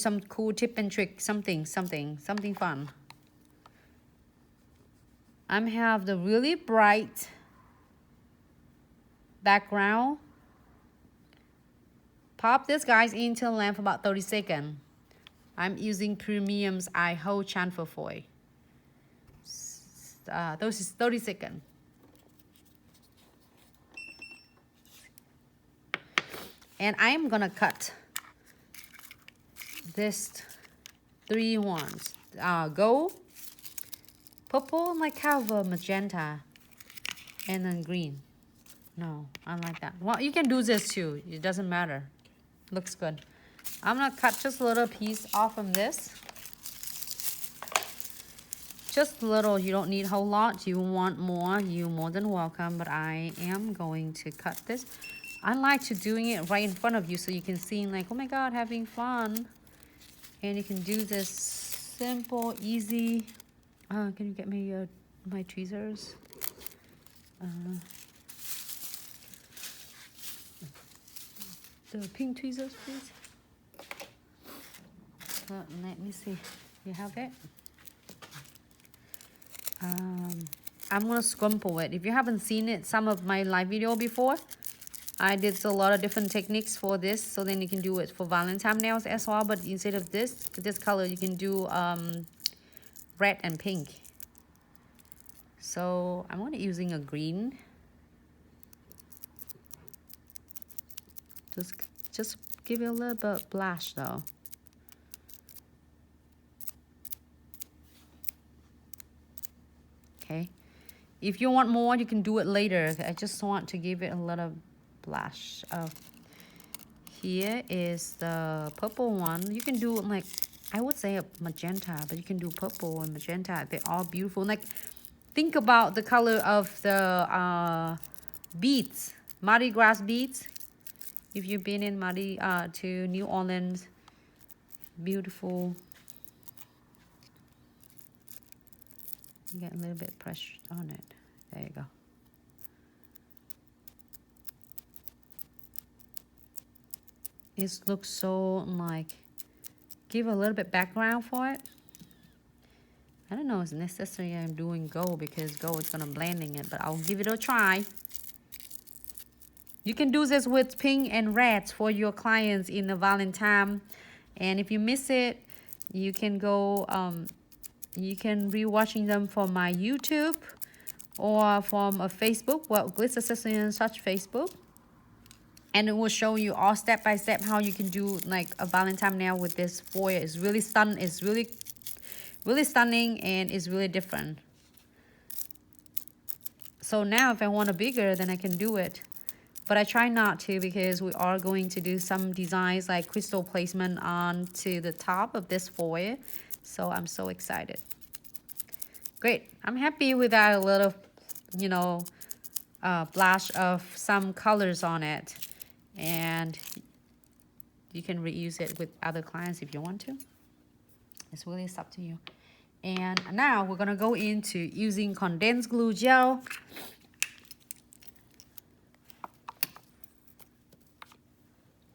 some cool tip and trick, something fun. I have the really bright background. Pop this guys into lamp for about 30 seconds. I'm using Premium's eye hold transfer foil. Those is 30 seconds. And I'm gonna cut this 3 ones. Gold, purple, like cover, magenta, and then green. No, I like that. Well, you can do this too. It doesn't matter. Looks good. I'm gonna cut just a little piece off from this. Just a little. You don't need a whole lot. You want more, you're more than welcome. But I am going to cut this. I like to doing it right in front of you so you can see like, oh my God, having fun. And you can do this simple, easy. Can you get me my tweezers? The pink tweezers, please. Let me see. You have it? I'm gonna scrumple it. If you haven't seen it, some of my live video before, I did a lot of different techniques for this, so then you can do it for Valentine nails as well. But instead of this color, you can do red and pink. So I'm gonna using a green. Just give it a little bit blush though. Okay. If you want more, you can do it later. I just want to give it a little blush. Here is the purple one. You can do like, I would say a magenta, but you can do purple and magenta. They're all beautiful. Like, think about the color of the beads, Mardi Gras beads. If you've been in Mardi to New Orleans, beautiful. You get a little bit pressure on it. There you go. It looks so like, give a little bit background for it. I don't know if it's necessary I'm doing gold because gold is gonna blending it, but I'll give it a try. You can do this with pink and red for your clients in the Valentine. And if you miss it, you can go, you can re-watching them from my YouTube or from a Facebook, well, Glitz Accessories and such Facebook. And it will show you all step by step how you can do like a Valentine nail with this foil. It's really stunning. It's really stunning and it's really different. So now if I want a bigger, then I can do it. But I try not to because we are going to do some designs like crystal placement onto the top of this foil. So I'm so excited. Great. I'm happy with that little, you know, blush of some colors on it. And you can reuse it with other clients if you want to. It's really up to you. And now we're going to go into using condensed glue gel.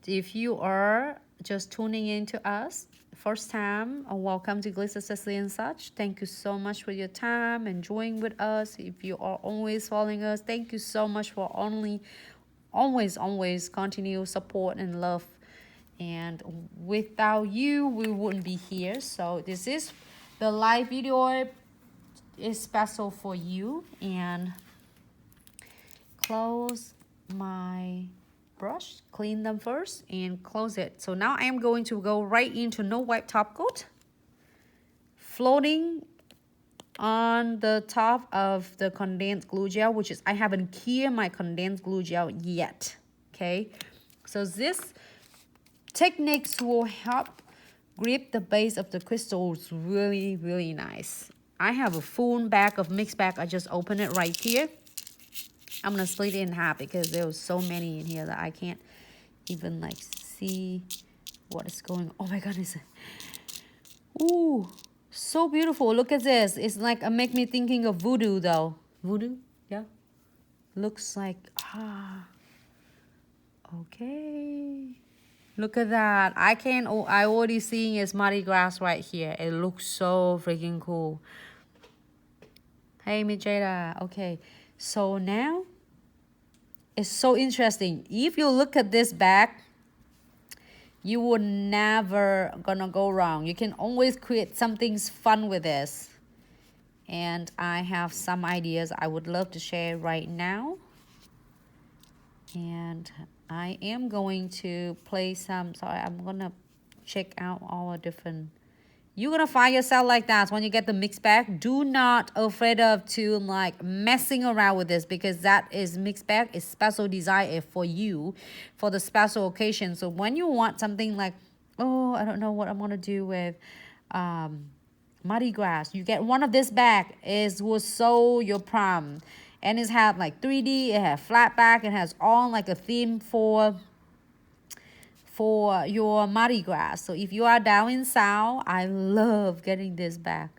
If you are just tuning in to us, first time, welcome to Glitz Accessories and such. Thank you so much for your time and joining with us. If you are always following us, thank you so much for always continue support and love. And without you, we wouldn't be here. So this is the live video is special for you. And close my brush, clean them first and close it. So now I am going to go right into no wipe top coat, floating on the top of the condensed glue gel, which is I haven't cleared my condensed glue gel yet. Okay, so this techniques will help grip the base of the crystals really nice. I have a full bag of mixed bag. I just open it right here. I'm gonna split it in half because there was so many in here that I can't even like see what is going on. Oh my goodness. Ooh, so beautiful. Look at this. It's like it make me thinking of voodoo though. Voodoo? Yeah. Looks like okay. Look at that. I already seeing it's Mardi Gras right here. It looks so freaking cool. Hey, Miss Jada. Okay. So now it's so interesting. If you look at this bag, you would never gonna go wrong. You can always create something fun with this. And I have some ideas I would love to share right now. And I am going to play some, sorry, I'm gonna check out all the different. You're gonna find yourself like that when you get the mixed bag. Do not afraid of to like messing around with this, because that is mixed bag is special design for you for the special occasion. So when you want something like, oh, I don't know what I'm gonna do with Mardi Gras, you get one of this bag is will sew your prom, and it's have like 3D, it has flat back, it has all like a theme for your Mardi Gras. So if you are down in South, I love getting this bag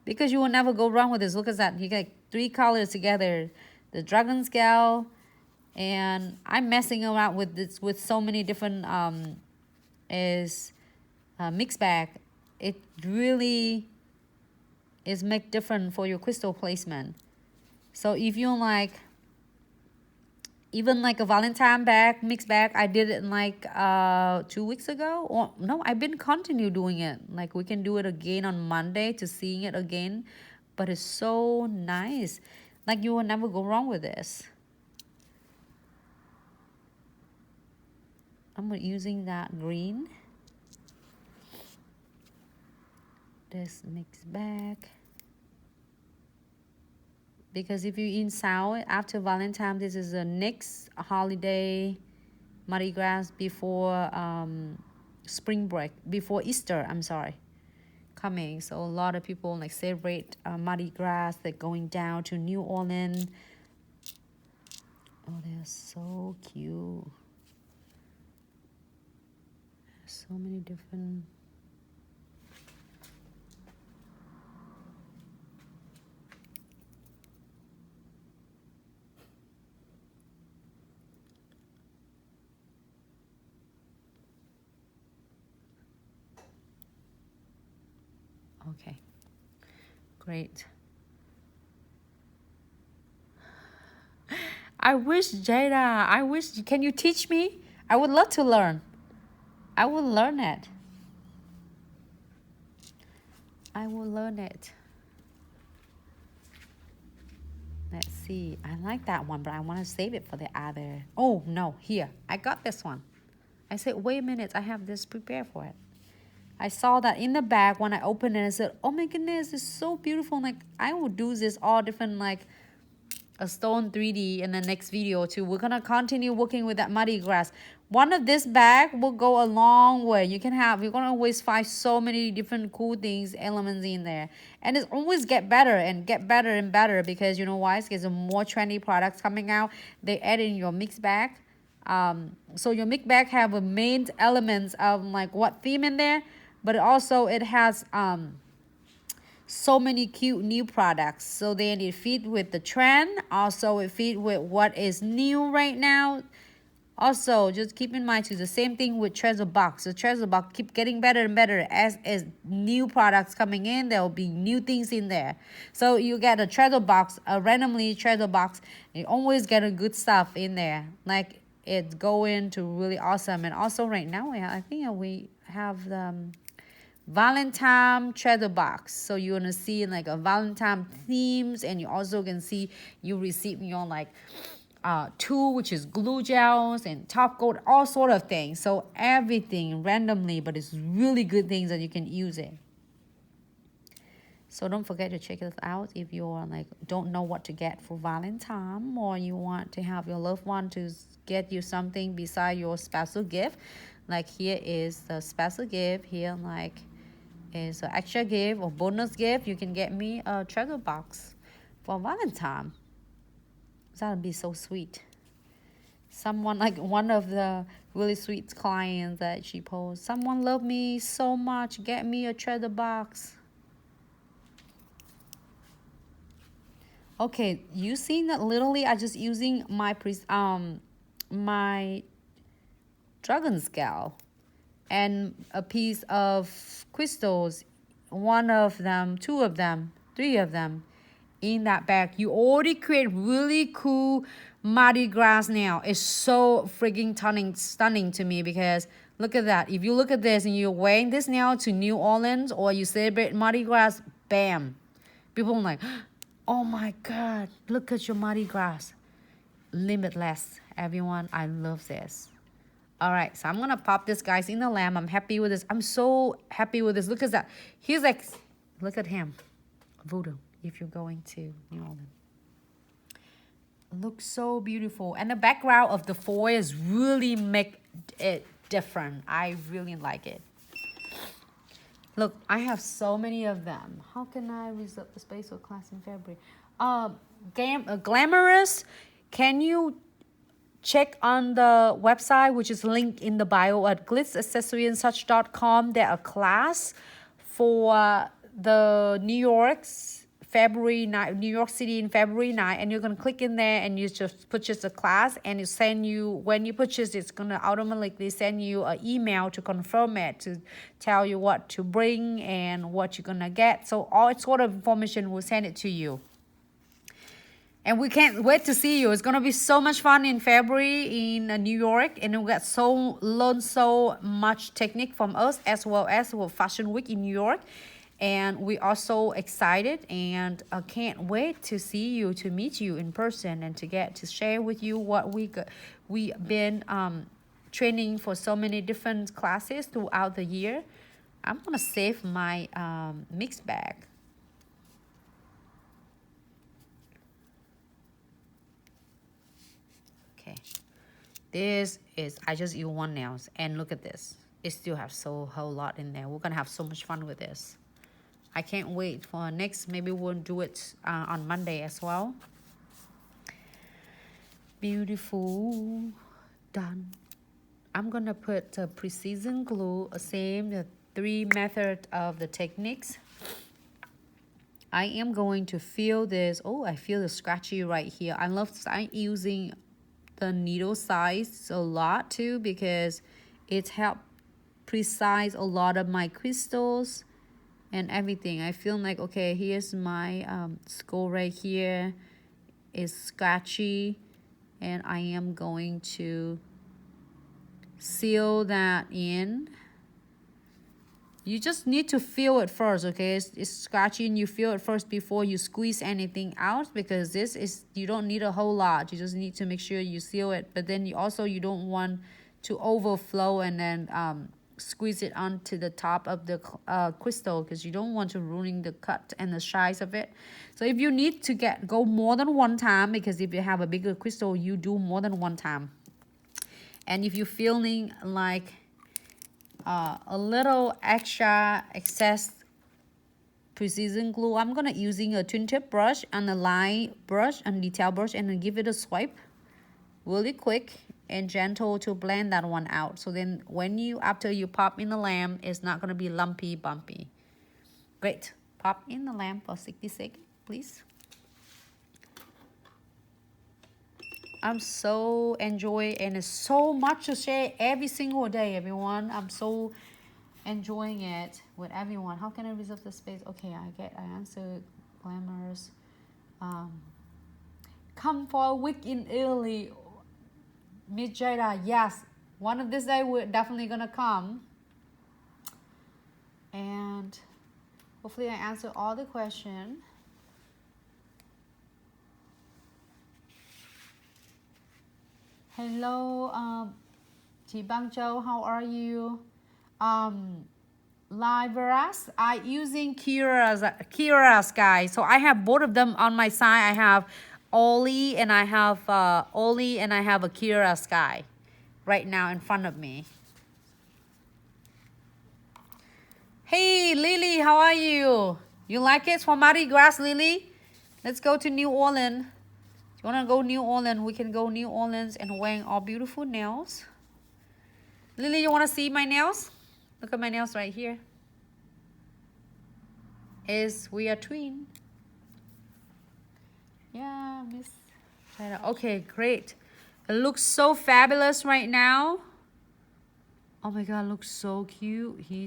because you will never go wrong with this. Look at that. You get 3 colors together, the dragon scale, and I'm messing around with this with so many different mixed bag. It really is make different for your crystal placement. So if you like even like a Valentine bag, mixed bag, I did it in like 2 weeks ago. Or no, I've been continue doing it. Like we can do it again on Monday to seeing it again. But it's so nice. Like you will never go wrong with this. I'm using that green. This mixed bag. Because if you're in South after Valentine, this is the next holiday, Mardi Gras before spring break, before Easter, I'm sorry, coming. So a lot of people like celebrate Mardi Gras. They're going down to New Orleans. Oh, they're so cute. So many different. Okay, great. I wish, Jada, can you teach me? I would love to learn. I will learn it. I will learn it. Let's see. I like that one, but I want to save it for the other. Oh, no. Here. I got this one. I said, wait a minute. I have this prepared for it. I saw that in the bag when I opened it. I said, oh my goodness, it's so beautiful. Like, I would do this all different, like, a stone 3D in the next video too. We're gonna continue working with that Mardi Gras. One of this bag will go a long way. You're gonna always find so many different cool things, elements in there. And it's always get better and better because you know why? It's because more trendy products coming out. They add in your mixed bag. So your mixed bag have a main elements of like what theme in there, but also it has so many cute new products. So then it fit with the trend. Also it fit with what is new right now. Also just keep in mind too, the same thing with treasure box. The treasure box keep getting better and better as new products coming in. There will be new things in there. So you get a treasure box, a randomly treasure box. You always get a good stuff in there. Like it's going to really awesome. And also right now I think we have the Valentine treasure box. So you're gonna see like a Valentine themes, and you also can see you receive your like tool, which is glue gels and top coat, all sort of things. So everything randomly, but it's really good things that you can use it. So don't forget to check this out if you're like don't know what to get for Valentine, or you want to have your loved one to get you something beside your special gift. Like here is the special gift here, like is an extra gift or bonus gift. You can get me a treasure box for Valentine. That would be so sweet. Someone like one of the really sweet clients that she posed, someone loved me so much, get me a treasure box. Okay, you seen that literally I just using my dragon scale and a piece of crystals, one of them, two of them, three of them in that bag. You already create really cool Mardi Gras now. It's so freaking stunning to me because look at that. If you look at this and you're wearing this now to New Orleans or you celebrate Mardi Gras, bam. People are like, oh my God, look at your Mardi Gras. Limitless, everyone. I love this. All right, so I'm gonna pop this guys in the lamp. I'm happy with this. I'm so happy with this. Look at that. He's like, look at him. Voodoo, if you're going to New Orleans. Looks so beautiful. And the background of the foils really make it different. I really like it. Look, I have so many of them. How can I reserve the space for class in February? Glamorous, can you check on the website, which is linked in the bio at glitzaccessoryandsuch.com. There are class for the New York City in February 9, and you're gonna click in there and you just purchase the class, and it send you, when you purchase, it's gonna automatically send you an email to confirm it, to tell you what to bring and what you're gonna get. So all sort of information will send it to you. And we can't wait to see you. It's gonna be so much fun in February in New York, and we got learn so much technique from us, as well as for Fashion Week in New York. And we are so excited and can't wait to see you, to meet you in person, and to get to share with you what we've been training for so many different classes throughout the year. I'm gonna save my mixed bag. Okay, this is, I just use one nails, and look at this. It still has a whole lot in there. We're gonna have so much fun with this. I can't wait for next. Maybe we'll do it on Monday as well. Beautiful. Done. I'm gonna put precision glue, same the 3 method of the techniques. I am going to feel this. Oh, I feel the scratchy right here. I'm using the needle size a lot too, because it helped precise a lot of my crystals and everything. I feel like, okay, here's my skull right here. It's scratchy, and I am going to seal that in. You just need to feel it first, okay? It's scratchy, and you feel it first before you squeeze anything out, because this is, you don't need a whole lot. You just need to make sure you seal it, but then you don't want to overflow and then squeeze it onto the top of the crystal, because you don't want to ruin the cut and the size of it. So if you need to go more than one time, because if you have a bigger crystal, you do more than one time. And if you're feeling like a little extra excess precision glue, I'm gonna using a twin tip brush and a line brush and detail brush, and then give it a swipe really quick and gentle to blend that one out. So then when after you pop in the lamp, it's not gonna be lumpy, bumpy. Great. Pop in the lamp for 60 seconds, please. I'm so enjoying, and it's so much to share every single day, everyone. I'm so enjoying it with everyone. How can I reserve the space? Okay, I answered glamorous. Come for a week in Italy. Miss Jada, yes, one of this day we're definitely gonna come, and hopefully I answer all the questions. Hello, Chị Bang Châu, how are you? Liveras, I using Kira's guys. So I have both of them on my side. I have Oli and I have a Kira Sky right now in front of me. Hey Lily, how are you? You like it for Mardi Gras, Lily? Let's go to New Orleans. You wanna go New Orleans? We can go New Orleans and wearing all beautiful nails. Lily, you wanna see my nails? Look at my nails right here. We are twin. Yeah, Miss. Okay, great. It looks so fabulous right now. Oh my god, looks so cute. He's